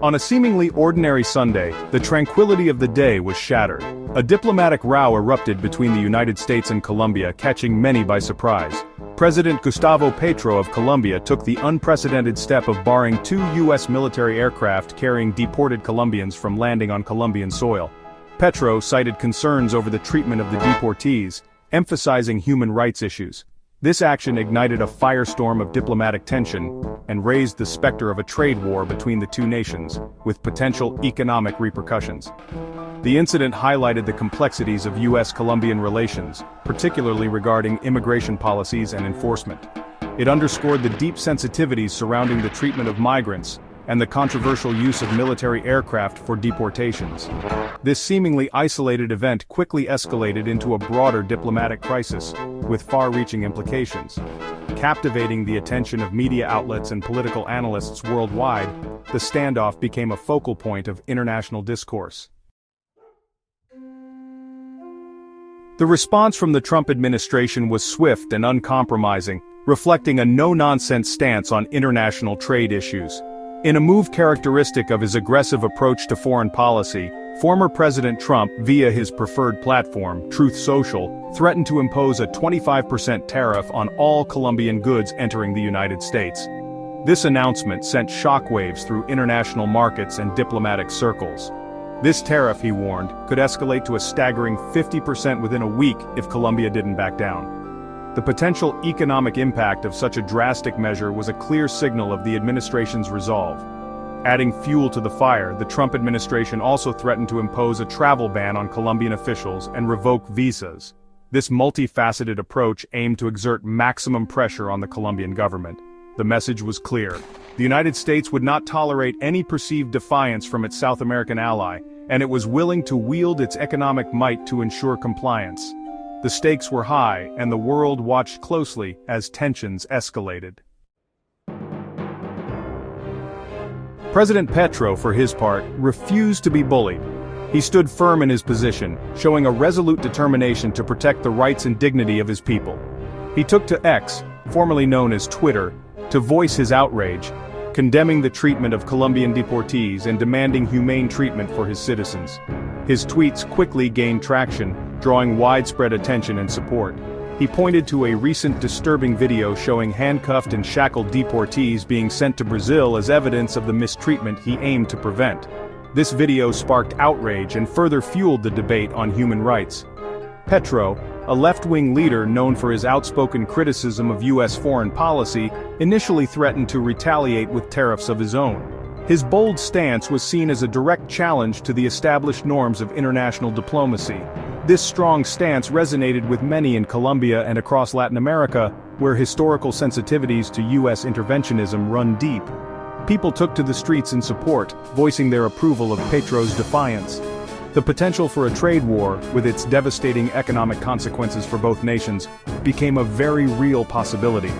On a seemingly ordinary Sunday, the tranquility of the day was shattered. A diplomatic row erupted between the United States and Colombia, catching many by surprise. President Gustavo Petro of Colombia took the unprecedented step of barring 2 U.S. military aircraft carrying deported Colombians from landing on Colombian soil. Petro cited concerns over the treatment of the deportees, emphasizing human rights issues. This action ignited a firestorm of diplomatic tension and raised the specter of a trade war between the two nations, with potential economic repercussions. The incident highlighted the complexities of US-Colombian relations, particularly regarding immigration policies and enforcement. It underscored the deep sensitivities surrounding the treatment of migrants and the controversial use of military aircraft for deportations. This seemingly isolated event quickly escalated into a broader diplomatic crisis, with far-reaching implications. Captivating the attention of media outlets and political analysts worldwide, the standoff became a focal point of international discourse. The response from the Trump administration was swift and uncompromising, reflecting a no-nonsense stance on international trade issues. In a move characteristic of his aggressive approach to foreign policy, former President Trump, via his preferred platform, Truth Social, threatened to impose a 25% tariff on all Colombian goods entering the United States. This announcement sent shockwaves through international markets and diplomatic circles. This tariff, he warned, could escalate to a staggering 50% within a week if Colombia didn't back down. The potential economic impact of such a drastic measure was a clear signal of the administration's resolve. Adding fuel to the fire, the Trump administration also threatened to impose a travel ban on Colombian officials and revoke visas. This multifaceted approach aimed to exert maximum pressure on the Colombian government. The message was clear. The United States would not tolerate any perceived defiance from its South American ally, and it was willing to wield its economic might to ensure compliance. The stakes were high, and the world watched closely as tensions escalated. President Petro, for his part, refused to be bullied. He stood firm in his position, showing a resolute determination to protect the rights and dignity of his people. He took to X, formerly known as Twitter, to voice his outrage, condemning the treatment of Colombian deportees and demanding humane treatment for his citizens. His tweets quickly gained traction, drawing widespread attention and support. He pointed to a recent disturbing video showing handcuffed and shackled deportees being sent to Brazil as evidence of the mistreatment he aimed to prevent. This video sparked outrage and further fueled the debate on human rights. Petro, a left-wing leader known for his outspoken criticism of U.S. foreign policy, initially threatened to retaliate with tariffs of his own. His bold stance was seen as a direct challenge to the established norms of international diplomacy. This strong stance resonated with many in Colombia and across Latin America, where historical sensitivities to U.S. interventionism run deep. People took to the streets in support, voicing their approval of Petro's defiance. The potential for a trade war, with its devastating economic consequences for both nations, became a very real possibility.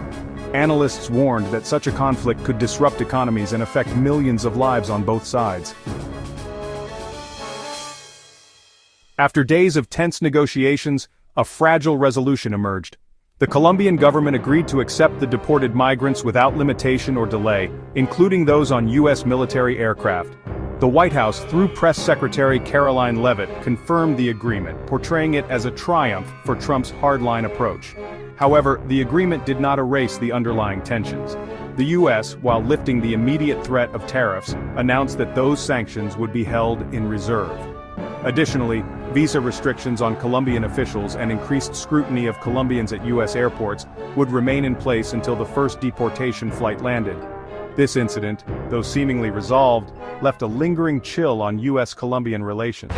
Analysts warned that such a conflict could disrupt economies and affect millions of lives on both sides. After days of tense negotiations, a fragile resolution emerged. The Colombian government agreed to accept the deported migrants without limitation or delay, including those on U.S. military aircraft. The White House, through Press Secretary Caroline Leavitt, confirmed the agreement, portraying it as a triumph for Trump's hardline approach. However, the agreement did not erase the underlying tensions. The U.S., while lifting the immediate threat of tariffs, announced that those sanctions would be held in reserve. Additionally, visa restrictions on Colombian officials and increased scrutiny of Colombians at U.S. airports would remain in place until the first deportation flight landed. This incident, though seemingly resolved, left a lingering chill on U.S.-Colombian relations.